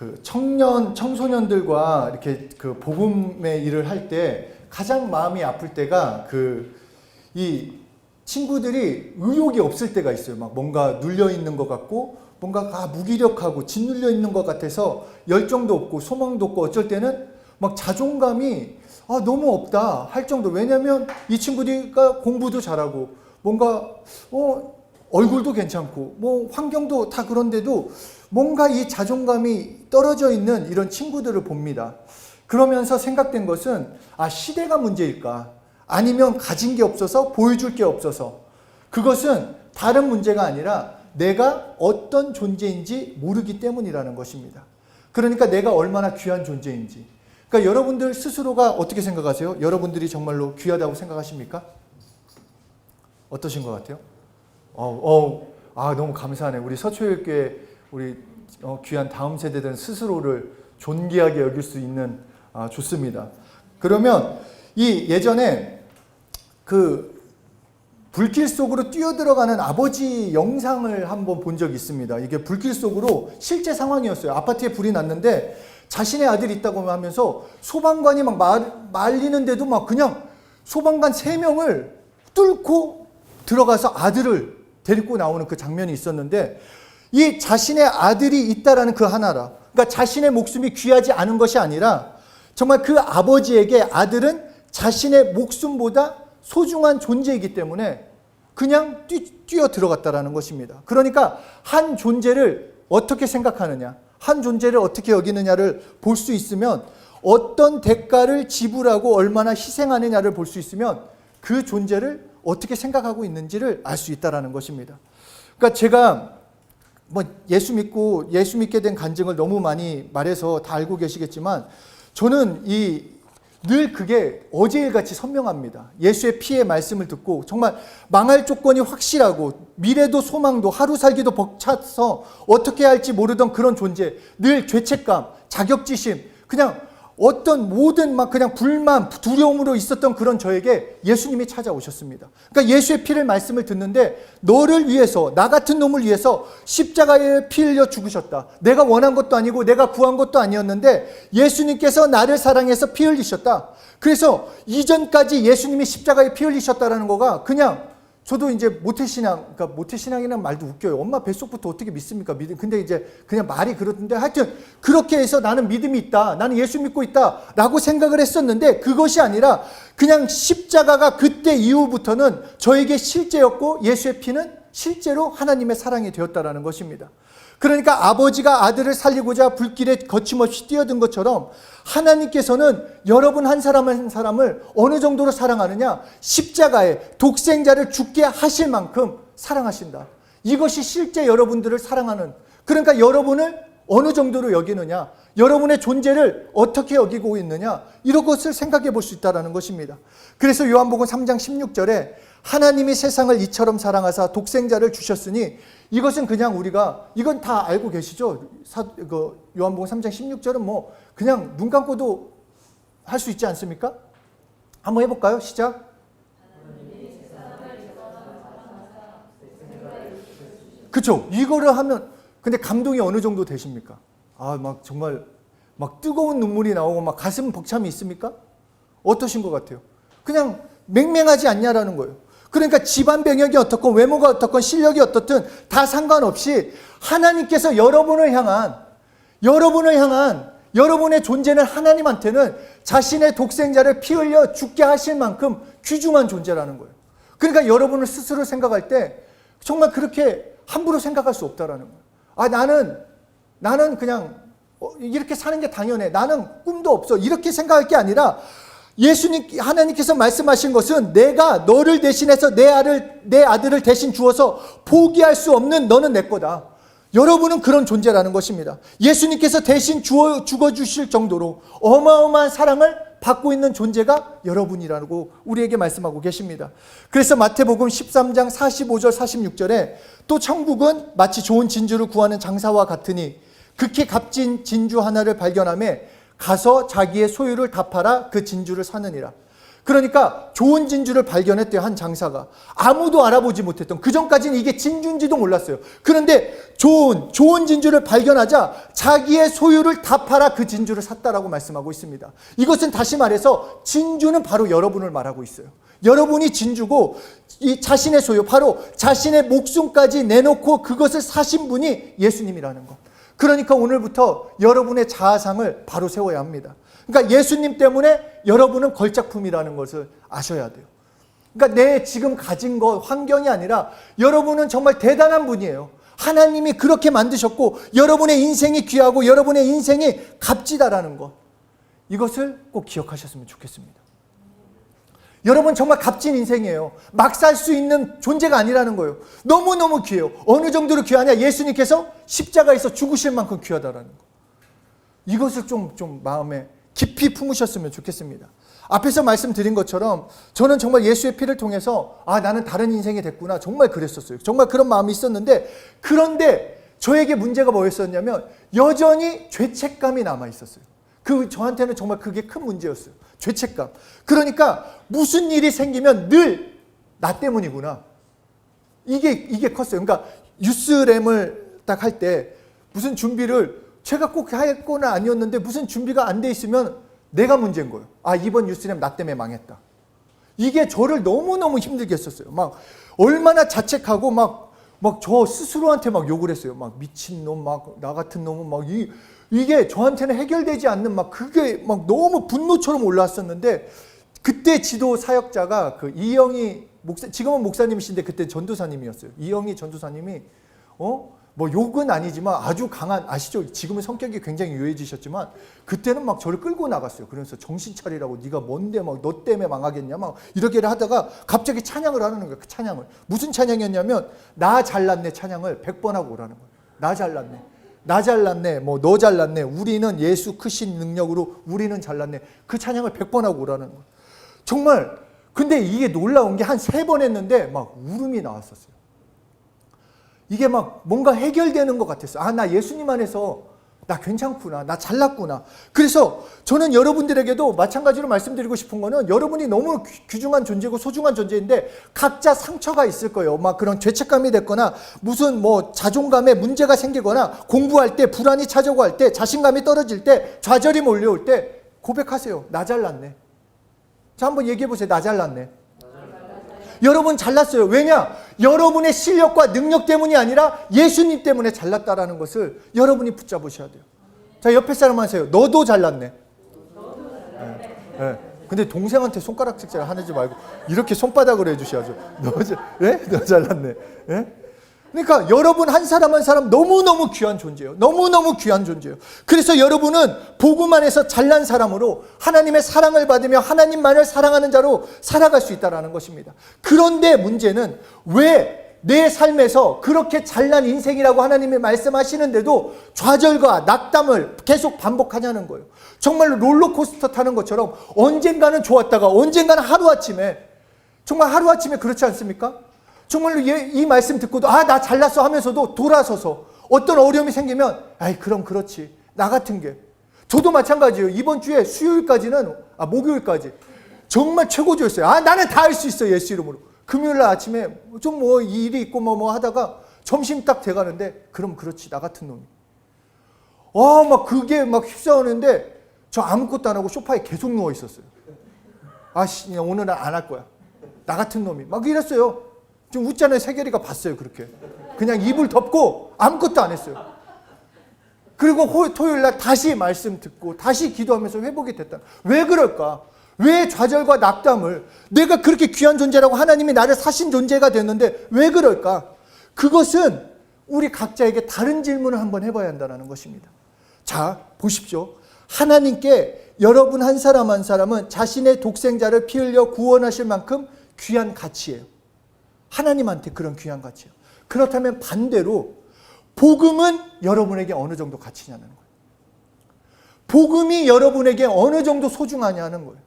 그 청소년들과 이렇게 그 복음의 일을 할 때 가장 마음이 아플 때가 이 친구들이 의욕이 없을 때가 있어요. 막 뭔가 눌려 있는 것 같고 뭔가 무기력하고 짓눌려 있는 것 같아서 열정도 없고 소망도 없고 어쩔 때는 막 자존감이 너무 없다 할 정도. 왜냐면 이 친구들과 공부도 잘하고 뭔가 얼굴도 괜찮고 뭐 환경도 다 그런데도 뭔가 이 자존감이 떨어져 있는 이런 친구들을 봅니다. 그러면서 생각된 것은 시대가 문제일까? 아니면 가진 게 없어서 보여줄 게 없어서. 그것은 다른 문제가 아니라 내가 어떤 존재인지 모르기 때문이라는 것입니다. 그러니까 내가 얼마나 귀한 존재인지. 그러니까 여러분들 스스로가 어떻게 생각하세요? 여러분들이 정말로 귀하다고 생각하십니까? 어떠신 것 같아요? 너무 감사하네. 우리 서초일교회 우리 귀한 다음 세대들은 스스로를 존귀하게 여길 수 있는 좋습니다. 그러면 예전에 불길 속으로 뛰어들어가는 아버지 영상을 한번 본 적이 있습니다. 이게 불길 속으로 실제 상황이었어요. 아파트에 불이 났는데 자신의 아들이 있다고 하면서 소방관이 막 말리는데도 막 그냥 소방관 3명을 뚫고 들어가서 아들을 데리고 나오는 그 장면이 있었는데, 이 자신의 아들이 있다라는 그 하나라. 그러니까 자신의 목숨이 귀하지 않은 것이 아니라 정말 그 아버지에게 아들은 자신의 목숨보다 소중한 존재이기 때문에 그냥 뛰어 들어갔다라는 것입니다. 그러니까 한 존재를 어떻게 생각하느냐, 한 존재를 어떻게 여기느냐를 볼 수 있으면, 어떤 대가를 지불하고 얼마나 희생하느냐를 볼 수 있으면 그 존재를 어떻게 생각하고 있는지를 알 수 있다라는 것입니다. 그러니까 제가 예수 믿게 된 간증을 너무 많이 말해서 다 알고 계시겠지만, 저는 늘 그게 어제일같이 선명합니다. 예수의 피의 말씀을 듣고 정말 망할 조건이 확실하고 미래도 소망도 하루 살기도 벅차서 어떻게 할지 모르던 그런 존재, 늘 죄책감, 자격지심, 그냥 어떤 모든 그냥 불만, 두려움으로 있었던 그런 저에게 예수님이 찾아오셨습니다. 그러니까 예수의 피를 말씀을 듣는데, 너를 위해서, 나 같은 놈을 위해서 십자가에 피 흘려 죽으셨다. 내가 원한 것도 아니고 내가 구한 것도 아니었는데 예수님께서 나를 사랑해서 피 흘리셨다. 그래서 이전까지 예수님이 십자가에 피 흘리셨다라는 거가 그냥, 저도 이제 모태신앙, 그러니까 모태신앙이라는 말도 웃겨요. 엄마 뱃속부터 어떻게 믿습니까? 근데 이제 그냥 말이 그렇던데, 하여튼 그렇게 해서 나는 믿음이 있다, 나는 예수 믿고 있다 라고 생각을 했었는데, 그것이 아니라 그냥 십자가가 그때 이후부터는 저에게 실제였고 예수의 피는 실제로 하나님의 사랑이 되었다라는 것입니다. 그러니까 아버지가 아들을 살리고자 불길에 거침없이 뛰어든 것처럼 하나님께서는 여러분 한 사람 한 사람을 어느 정도로 사랑하느냐, 십자가에 독생자를 죽게 하실 만큼 사랑하신다. 이것이 실제 여러분들을 사랑하는, 그러니까 여러분을 어느 정도로 여기느냐, 여러분의 존재를 어떻게 여기고 있느냐, 이런 것을 생각해 볼 수 있다는 것입니다. 그래서 요한복음 3장 16절에 하나님이 세상을 이처럼 사랑하사 독생자를 주셨으니, 이것은 그냥 우리가, 이건 다 알고 계시죠? 요한복음 3장 16절은 그냥 눈 감고도 할 수 있지 않습니까? 한번 해볼까요? 시작. 그쵸? 이거를 하면, 근데 감동이 어느 정도 되십니까? 정말 뜨거운 눈물이 나오고 가슴 벅참이 있습니까? 어떠신 것 같아요? 그냥 맹맹하지 않냐라는 거예요. 그러니까 집안 병역이 어떻건 외모가 어떻건 실력이 어떻든 다 상관없이 하나님께서 여러분을 향한 여러분의 존재는 하나님한테는 자신의 독생자를 피 흘려 죽게 하실 만큼 귀중한 존재라는 거예요. 그러니까 여러분을 스스로 생각할 때 정말 그렇게 함부로 생각할 수 없다라는 거예요. 나는 그냥 이렇게 사는 게 당연해, 나는 꿈도 없어, 이렇게 생각할 게 아니라, 하나님께서 말씀하신 것은 내가 너를 대신해서 내 아들을 대신 주어서 포기할 수 없는, 너는 내 거다. 여러분은 그런 존재라는 것입니다. 예수님께서 대신 죽어주실 정도로 어마어마한 사랑을 받고 있는 존재가 여러분이라고 우리에게 말씀하고 계십니다. 그래서 마태복음 13장 45절 46절에 또 천국은 마치 좋은 진주를 구하는 장사와 같으니 극히 값진 진주 하나를 발견하며 가서 자기의 소유를 다 팔아 그 진주를 사느니라. 그러니까 좋은 진주를 발견했대요. 한 장사가. 아무도 알아보지 못했던, 그전까지는 이게 진주인지도 몰랐어요. 그런데 좋은 진주를 발견하자 자기의 소유를 다 팔아 그 진주를 샀다라고 말씀하고 있습니다. 이것은 다시 말해서 진주는 바로 여러분을 말하고 있어요. 여러분이 진주고 이 자신의 소유, 바로 자신의 목숨까지 내놓고 그것을 사신 분이 예수님이라는 것. 그러니까 오늘부터 여러분의 자아상을 바로 세워야 합니다. 그러니까 예수님 때문에 여러분은 걸작품이라는 것을 아셔야 돼요. 그러니까 내 지금 가진 것, 환경이 아니라 여러분은 정말 대단한 분이에요. 하나님이 그렇게 만드셨고 여러분의 인생이 귀하고 여러분의 인생이 값지다라는 것. 이것을 꼭 기억하셨으면 좋겠습니다. 여러분 정말 값진 인생이에요. 막 살 수 있는 존재가 아니라는 거예요. 너무너무 귀해요. 어느 정도로 귀하냐? 예수님께서 십자가에서 죽으실 만큼 귀하다라는 거. 이것을 좀 마음에 깊이 품으셨으면 좋겠습니다. 앞에서 말씀드린 것처럼 저는 정말 예수의 피를 통해서 나는 다른 인생이 됐구나. 정말 그랬었어요. 정말 그런 마음이 있었는데, 그런데 저에게 문제가 뭐였었냐면 여전히 죄책감이 남아 있었어요. 저한테는 정말 그게 큰 문제였어요. 죄책감. 그러니까 무슨 일이 생기면 늘 나 때문이구나. 이게 컸어요. 그러니까 뉴스램을 딱 할 때 무슨 준비를 제가 꼭 할 거는 아니었는데 무슨 준비가 안 돼 있으면 내가 문제인 거예요. 이번 뉴스램 나 때문에 망했다. 이게 저를 너무너무 힘들게 했었어요. 막 얼마나 자책하고 막 저 스스로한테 막 욕을 했어요. 막 미친놈, 막 나 같은 놈은 막 이게 저한테는 해결되지 않는 그게 막 너무 분노처럼 올라왔었는데, 그때 지도 사역자가 이영희 목사, 지금은 목사님이신데 그때 전도사님이었어요. 이영희 전도사님이 욕은 아니지만 아주 강한, 아시죠? 지금은 성격이 굉장히 유해지셨지만 그때는 막 저를 끌고 나갔어요. 그래서 정신 차리라고, 네가 뭔데 막 너 때문에 망하겠냐 막 이렇게 하다가 갑자기 찬양을 하는 거예요. 그 찬양을. 무슨 찬양이었냐면 나 잘났네 찬양을 100번 하고 오라는 거예요. 나 잘났네. 나 잘났네, 너 잘났네, 우리는 예수 크신 능력으로 우리는 잘났네. 그 찬양을 100번 하고 오라는 거예요. 정말. 근데 이게 놀라운 게 한 3번 했는데 막 울음이 나왔었어요. 이게 막 뭔가 해결되는 것 같았어요. 나 예수님 안에서 나 괜찮구나, 나 잘났구나. 그래서 저는 여러분들에게도 마찬가지로 말씀드리고 싶은 거는, 여러분이 너무 귀중한 존재고 소중한 존재인데 각자 상처가 있을 거예요. 막 그런 죄책감이 됐거나 무슨 자존감에 문제가 생기거나 공부할 때 불안이 찾아오고 할 때, 자신감이 떨어질 때, 좌절이 몰려올 때 고백하세요. 나 잘났네. 자, 한번 얘기해 보세요. 나 잘났네. 여러분 잘났어요. 왜냐? 여러분의 실력과 능력 때문이 아니라 예수님 때문에 잘났다라는 것을 여러분이 붙잡으셔야 돼요. 자, 옆에 사람 하세요. 너도 잘났네. 네. 근데 동생한테 손가락 찍자를 하지 말고 이렇게 손바닥으로 해주셔야죠. 너 잘났네. 네? 그러니까 여러분 한 사람 한 사람 너무너무 귀한 존재예요. 너무너무 귀한 존재예요. 그래서 여러분은 복음 안에서 잘난 사람으로 하나님의 사랑을 받으며 하나님만을 사랑하는 자로 살아갈 수 있다는 것입니다. 그런데 문제는 왜 내 삶에서 그렇게 잘난 인생이라고 하나님이 말씀하시는데도 좌절과 낙담을 계속 반복하냐는 거예요. 정말로 롤러코스터 타는 것처럼 언젠가는 좋았다가 언젠가는 하루아침에, 정말 하루아침에 그렇지 않습니까? 정말로 이 말씀 듣고도 나 잘났어 하면서도 돌아서서 어떤 어려움이 생기면 그럼 그렇지, 나 같은 게. 저도 마찬가지예요. 이번 주에 수요일까지는 목요일까지 정말 최고조였어요. 나는 다 할 수 있어 예수 이름으로. 금요일날 아침에 좀 일이 있고 하다가 점심 딱 돼가는데 그럼 그렇지, 나 같은 놈이. 막 그게 막 휩싸우는데 저 아무것도 안 하고 소파에 계속 누워 있었어요. 오늘은 안 할 거야. 나 같은 놈이. 막 이랬어요. 좀 웃잖아요. 세계리가 봤어요. 그렇게. 그냥 이불 덮고 아무것도 안 했어요. 그리고 토요일날 다시 말씀 듣고 다시 기도하면서 회복이 됐다. 왜 그럴까? 왜 좌절과 낙담을, 내가 그렇게 귀한 존재라고 하나님이 나를 사신 존재가 됐는데 왜 그럴까? 그것은 우리 각자에게 다른 질문을 한번 해봐야 한다는 것입니다. 자, 보십시오. 하나님께 여러분 한 사람 한 사람은 자신의 독생자를 피 흘려 구원하실 만큼 귀한 가치예요. 하나님한테 그런 귀한 가치예요. 그렇다면 반대로 복음은 여러분에게 어느 정도 가치냐는 거예요. 복음이 여러분에게 어느 정도 소중하냐는 거예요.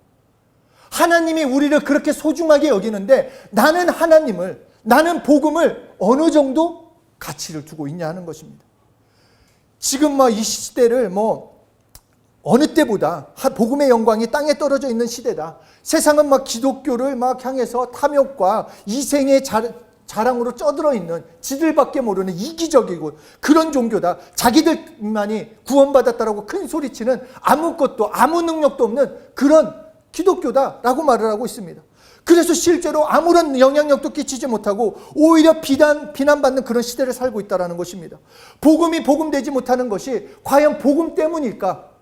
하나님이 우리를 그렇게 소중하게 여기는데 나는 하나님을, 나는 복음을 어느 정도 가치를 두고 있냐 하는 것입니다. 지금 이 시대를 어느 때보다 복음의 영광이 땅에 떨어져 있는 시대다. 세상은 막 기독교를 막 향해서 탐욕과 이생의 자랑으로 쩌들어 있는, 지들밖에 모르는 이기적이고 그런 종교다. 자기들만이 구원받았다라고 큰 소리치는 아무것도 아무 능력도 없는 그런 기독교다라고 말을 하고 있습니다. 그래서 실제로 아무런 영향력도 끼치지 못하고 오히려 비난받는 그런 시대를 살고 있다는 것입니다. 복음이 복음되지 못하는 것이 과연 복음 때문일까?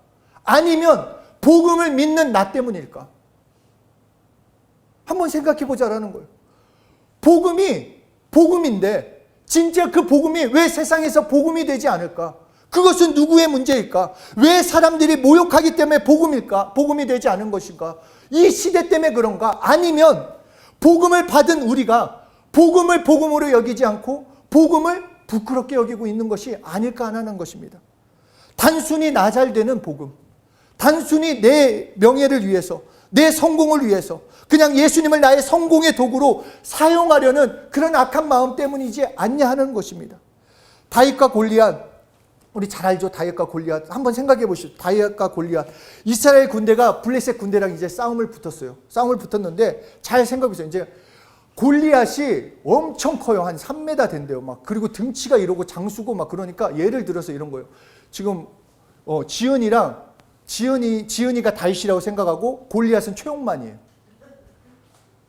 아니면 복음을 믿는 나 때문일까? 한번 생각해 보자라는 거예요. 복음이 복음인데 진짜 그 복음이 왜 세상에서 복음이 되지 않을까? 그것은 누구의 문제일까? 왜 사람들이 모욕하기 때문에 복음일까? 복음이 되지 않은 것인가? 이 시대 때문에 그런가? 아니면 복음을 받은 우리가 복음을 복음으로 여기지 않고 복음을 부끄럽게 여기고 있는 것이 아닐까 하는 것입니다. 단순히 나 잘 되는 복음, 단순히 내 명예를 위해서, 내 성공을 위해서 그냥 예수님을 나의 성공의 도구로 사용하려는 그런 악한 마음 때문이지 않냐 하는 것입니다. 다윗과 골리앗, 우리 잘 알죠? 다윗과 골리앗. 한번 생각해 보시죠. 다윗과 골리앗. 이스라엘 군대가 블레셋 군대랑 이제 싸움을 붙었어요. 싸움을 붙었는데 잘 생각해 보세요. 이제 골리앗이 엄청 커요. 한 3m 된대요. 막 그리고 등치가 이러고 장수고 막 그러니까 예를 들어서 이런 거예요. 지금 지은이가 다윗이라고 생각하고 골리앗은 최용만이에요.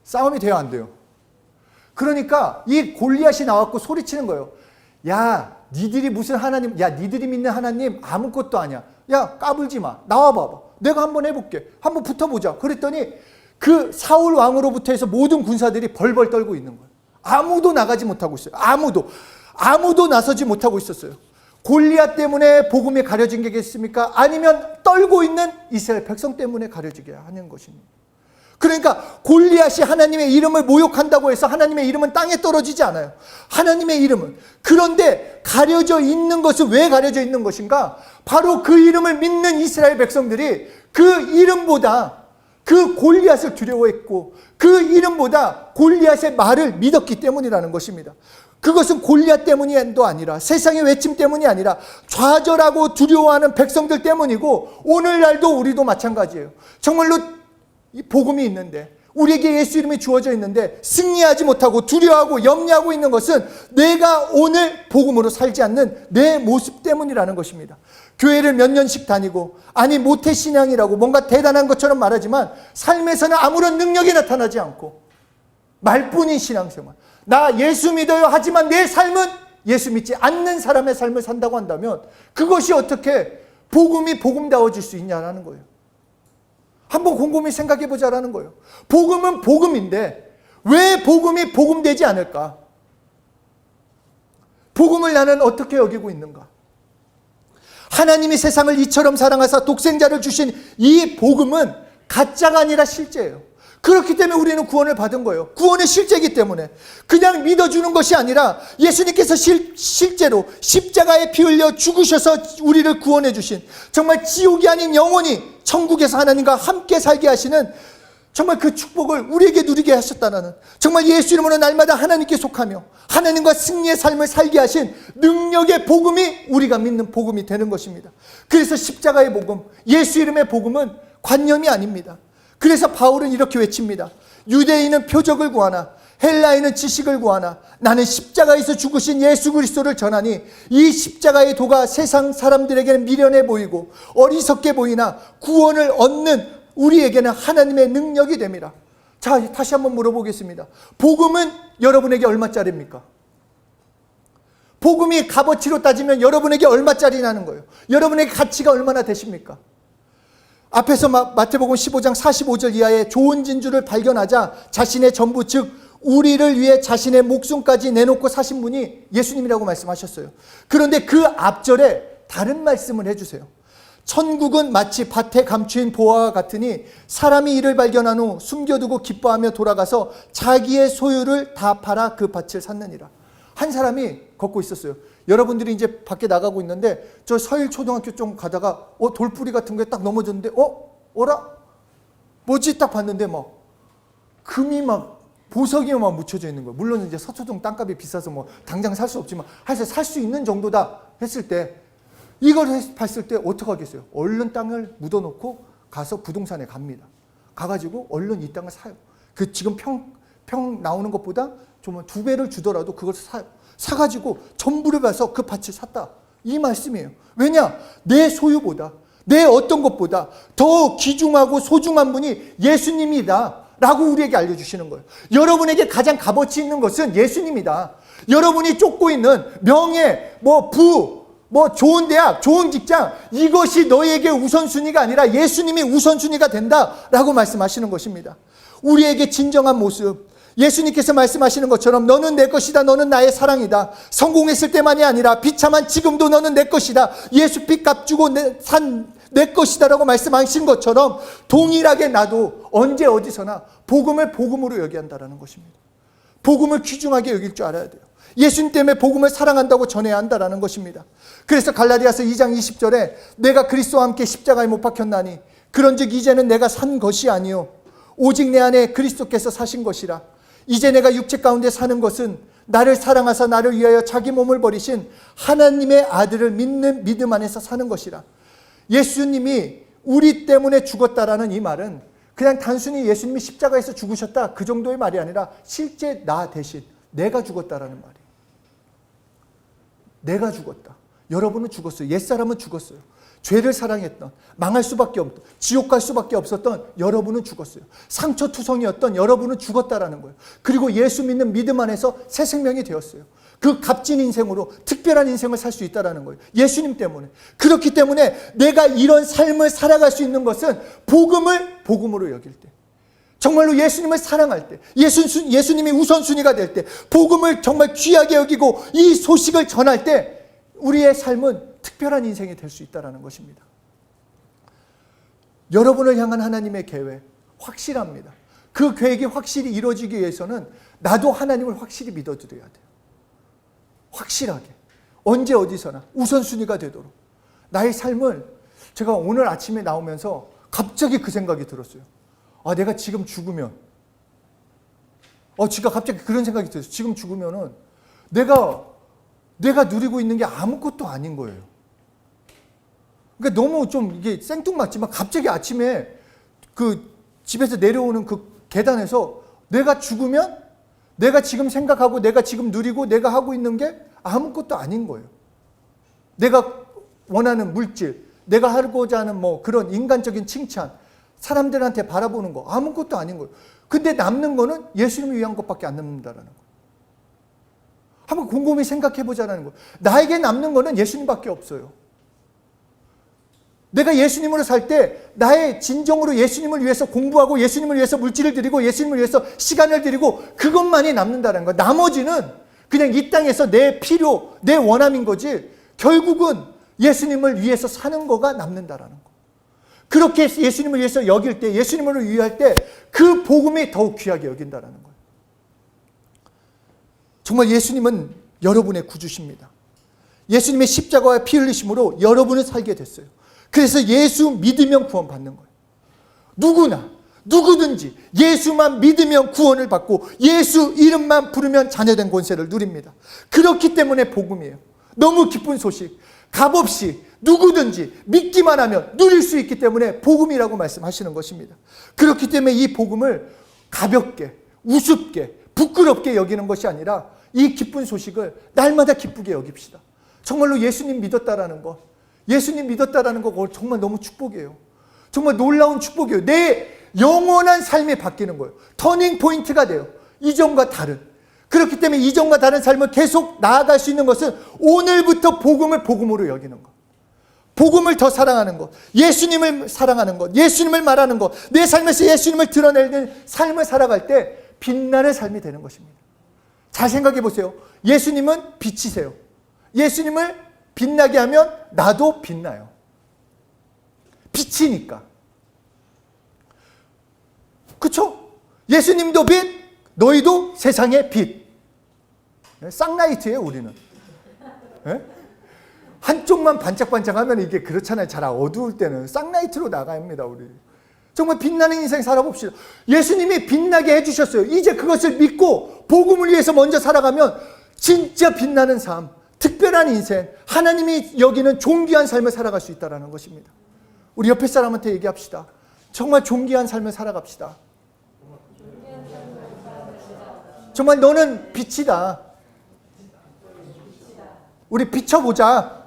싸움이 돼요, 안 돼요? 그러니까 이 골리앗이 나왔고 소리치는 거예요. 야, 니들이 무슨 하나님, 야, 니들이 믿는 하나님 아무것도 아니야. 야, 까불지 마. 나와봐봐. 내가 한번 해볼게. 한번 붙어보자. 그랬더니 그 사울 왕으로부터 해서 모든 군사들이 벌벌 떨고 있는 거예요. 아무도 나가지 못하고 있어요. 아무도 나서지 못하고 있었어요. 골리앗 때문에 복음이 가려진 게 겠습니까? 아니면 떨고 있는 이스라엘 백성 때문에 가려지게 하는 것입니다. 그러니까 골리앗이 하나님의 이름을 모욕한다고 해서 하나님의 이름은 땅에 떨어지지 않아요. 하나님의 이름은. 그런데 가려져 있는 것은 왜 가려져 있는 것인가? 바로 그 이름을 믿는 이스라엘 백성들이 그 이름보다 그 골리앗을 두려워했고 그 이름보다 골리앗의 말을 믿었기 때문이라는 것입니다. 그것은 골리앗 때문이 아니라 세상의 외침 때문이 아니라 좌절하고 두려워하는 백성들 때문이고 오늘날도 우리도 마찬가지예요. 정말로 이 복음이 있는데 우리에게 예수 이름이 주어져 있는데 승리하지 못하고 두려워하고 염려하고 있는 것은 내가 오늘 복음으로 살지 않는 내 모습 때문이라는 것입니다. 교회를 몇 년씩 다니고 아니 모태신앙이라고 뭔가 대단한 것처럼 말하지만 삶에서는 아무런 능력이 나타나지 않고 말뿐인 신앙생활. 나 예수 믿어요 하지만 내 삶은 예수 믿지 않는 사람의 삶을 산다고 한다면 그것이 어떻게 복음이 복음다워질 수 있냐라는 거예요. 한번 곰곰이 생각해 보자라는 거예요. 복음은 복음인데 왜 복음이 복음되지 않을까? 복음을 나는 어떻게 여기고 있는가? 하나님이 세상을 이처럼 사랑하사 독생자를 주신 이 복음은 가짜가 아니라 실제예요. 그렇기 때문에 우리는 구원을 받은 거예요. 구원의 실제이기 때문에 그냥 믿어주는 것이 아니라 예수님께서 실제로 십자가에 피 흘려 죽으셔서 우리를 구원해 주신 정말 지옥이 아닌 영원히 천국에서 하나님과 함께 살게 하시는 정말 그 축복을 우리에게 누리게 하셨다는 정말 예수 이름으로 날마다 하나님께 속하며 하나님과 승리의 삶을 살게 하신 능력의 복음이 우리가 믿는 복음이 되는 것입니다. 그래서 십자가의 복음, 예수 이름의 복음은 관념이 아닙니다. 그래서 바울은 이렇게 외칩니다. 유대인은 표적을 구하나 헬라인은 지식을 구하나 나는 십자가에서 죽으신 예수 그리스도를 전하니 이 십자가의 도가 세상 사람들에게는 미련해 보이고 어리석게 보이나 구원을 얻는 우리에게는 하나님의 능력이 됨이라. 자, 다시 한번 물어보겠습니다. 복음은 여러분에게 얼마짜리입니까? 복음이 값어치로 따지면 여러분에게 얼마짜리냐는 거예요. 여러분에게 가치가 얼마나 되십니까? 앞에서 마태복음 15장 45절 이하에 좋은 진주를 발견하자 자신의 전부 즉 우리를 위해 자신의 목숨까지 내놓고 사신 분이 예수님이라고 말씀하셨어요. 그런데 그 앞절에 다른 말씀을 해주세요. 천국은 마치 밭에 감추인 보화와 같으니 사람이 이를 발견한 후 숨겨두고 기뻐하며 돌아가서 자기의 소유를 다 팔아 그 밭을 샀느니라. 한 사람이 걷고 있었어요. 여러분들이 이제 밖에 나가고 있는데 저 서일초등학교 좀 가다가 돌뿌리 같은 게 딱 넘어졌는데 어라? 뭐지? 딱 봤는데 막 금이 막 보석이 막 묻혀져 있는 거예요. 물론 이제 서초동 땅값이 비싸서 뭐 당장 살 수 없지만 하여튼 살 수 있는 정도다 했을 때 이걸 봤을 때 어떡하겠어요? 얼른 땅을 묻어놓고 가서 부동산에 갑니다. 가가지고 얼른 이 땅을 사요. 그 지금 평 나오는 것보다 좀 2배를 주더라도 그걸 사요. 사가지고 전부를 봐서 그 밭을 샀다. 이 말씀이에요. 왜냐? 내 소유보다, 내 어떤 것보다 더 귀중하고 소중한 분이 예수님이다 라고 우리에게 알려주시는 거예요. 여러분에게 가장 값어치 있는 것은 예수님이다. 여러분이 쫓고 있는 명예, 좋은 대학, 좋은 직장, 이것이 너에게 우선순위가 아니라 예수님이 우선순위가 된다라고 말씀하시는 것입니다. 우리에게 진정한 모습, 예수님께서 말씀하시는 것처럼 너는 내 것이다, 너는 나의 사랑이다. 성공했을 때만이 아니라 비참한 지금도 너는 내 것이다. 예수 피 값 주고 산 내 것이다 라고 말씀하신 것처럼 동일하게 나도 언제 어디서나 복음을 복음으로 여겨야 한다는 것입니다. 복음을 귀중하게 여길 줄 알아야 돼요. 예수님 때문에 복음을 사랑한다고 전해야 한다는 것입니다. 그래서 갈라디아서 2장 20절에 내가 그리스도와 함께 십자가에 못 박혔나니 그런즉 이제는 내가 산 것이 아니요 오직 내 안에 그리스도께서 사신 것이라. 이제 내가 육체 가운데 사는 것은 나를 사랑하사 나를 위하여 자기 몸을 버리신 하나님의 아들을 믿는 믿음 안에서 사는 것이라. 예수님이 우리 때문에 죽었다라는 이 말은 그냥 단순히 예수님이 십자가에서 죽으셨다 그 정도의 말이 아니라 실제 나 대신 내가 죽었다라는 말이에요. 내가 죽었다. 여러분은 죽었어요. 옛사람은 죽었어요. 죄를 사랑했던, 망할 수밖에 없던, 지옥 갈 수밖에 없었던 여러분은 죽었어요. 상처투성이었던 여러분은 죽었다라는 거예요. 그리고 예수 믿는 믿음 안에서 새 생명이 되었어요. 그 값진 인생으로 특별한 인생을 살 수 있다는 거예요. 예수님 때문에. 그렇기 때문에 내가 이런 삶을 살아갈 수 있는 것은 복음을 복음으로 여길 때, 정말로 예수님을 사랑할 때, 예수님이 우선순위가 될 때, 복음을 정말 귀하게 여기고 이 소식을 전할 때 우리의 삶은 특별한 인생이 될 수 있다는 것입니다. 여러분을 향한 하나님의 계획 확실합니다. 그 계획이 확실히 이루어지기 위해서는 나도 하나님을 확실히 믿어드려야 돼요. 확실하게 언제 어디서나 우선순위가 되도록 나의 삶을, 제가 오늘 아침에 나오면서 갑자기 그 생각이 들었어요. 내가 지금 죽으면, 제가 갑자기 그런 생각이 들었어요. 지금 죽으면은 내가 누리고 있는 게 아무것도 아닌 거예요. 그러니까 너무 좀 이게 생뚱맞지만 갑자기 아침에 그 집에서 내려오는 그 계단에서 내가 죽으면 내가 지금 생각하고 내가 지금 누리고 내가 하고 있는 게 아무것도 아닌 거예요. 내가 원하는 물질, 내가 하고자 하는 그런 인간적인 칭찬, 사람들한테 바라보는 거 아무것도 아닌 거예요. 근데 남는 거는 예수님을 위한 것밖에 안 남는다라는 거예요. 한번 곰곰이 생각해 보자는 거예요. 나에게 남는 거는 예수님밖에 없어요. 내가 예수님으로 살 때 나의 진정으로 예수님을 위해서 공부하고 예수님을 위해서 물질을 드리고 예수님을 위해서 시간을 드리고 그것만이 남는다는 거예요. 나머지는 그냥 이 땅에서 내 필요, 내 원함인 거지 결국은 예수님을 위해서 사는 거가 남는다라는 거. 그렇게 예수님을 위해서 여길 때, 예수님을 위할 때 그 복음이 더욱 귀하게 여긴다라는 거예요. 정말 예수님은 여러분의 구주십니다. 예수님의 십자가와 피 흘리심으로 여러분은 살게 됐어요. 그래서 예수 믿으면 구원받는 거예요. 누구든지 예수만 믿으면 구원을 받고 예수 이름만 부르면 자녀된 권세를 누립니다. 그렇기 때문에 복음이에요. 너무 기쁜 소식. 값없이 누구든지 믿기만 하면 누릴 수 있기 때문에 복음이라고 말씀하시는 것입니다. 그렇기 때문에 이 복음을 가볍게, 우습게, 부끄럽게 여기는 것이 아니라 이 기쁜 소식을 날마다 기쁘게 여깁시다. 정말로 예수님 믿었다라는 것, 예수님 믿었다라는 거 정말 너무 축복이에요. 정말 놀라운 축복이에요. 내 영원한 삶이 바뀌는 거예요. 터닝 포인트가 돼요. 이전과 다른. 그렇기 때문에 이전과 다른 삶을 계속 나아갈 수 있는 것은 오늘부터 복음을 복음으로 여기는 것. 복음을 더 사랑하는 것. 예수님을 사랑하는 것. 예수님을 말하는 것. 내 삶에서 예수님을 드러내는 삶을 살아갈 때 빛나는 삶이 되는 것입니다. 잘 생각해 보세요. 예수님은 빛이세요. 예수님을 빛나게 하면 나도 빛나요. 빛이니까. 그쵸? 예수님도 빛, 너희도 세상의 빛. 쌍라이트예요, 우리는. 네? 한쪽만 반짝반짝하면 이게 그렇잖아요. 잘 어두울 때는 쌍라이트로 나가야 합니다, 우리. 정말 빛나는 인생 살아봅시다. 예수님이 빛나게 해주셨어요. 이제 그것을 믿고 복음을 위해서 먼저 살아가면 진짜 빛나는 삶, 특별한 인생, 하나님이 여기는 존귀한 삶을 살아갈 수 있다는 것입니다. 우리 옆에 사람한테 얘기합시다. 정말 존귀한 삶을 살아갑시다. 정말 너는 빛이다. 우리 비춰보자.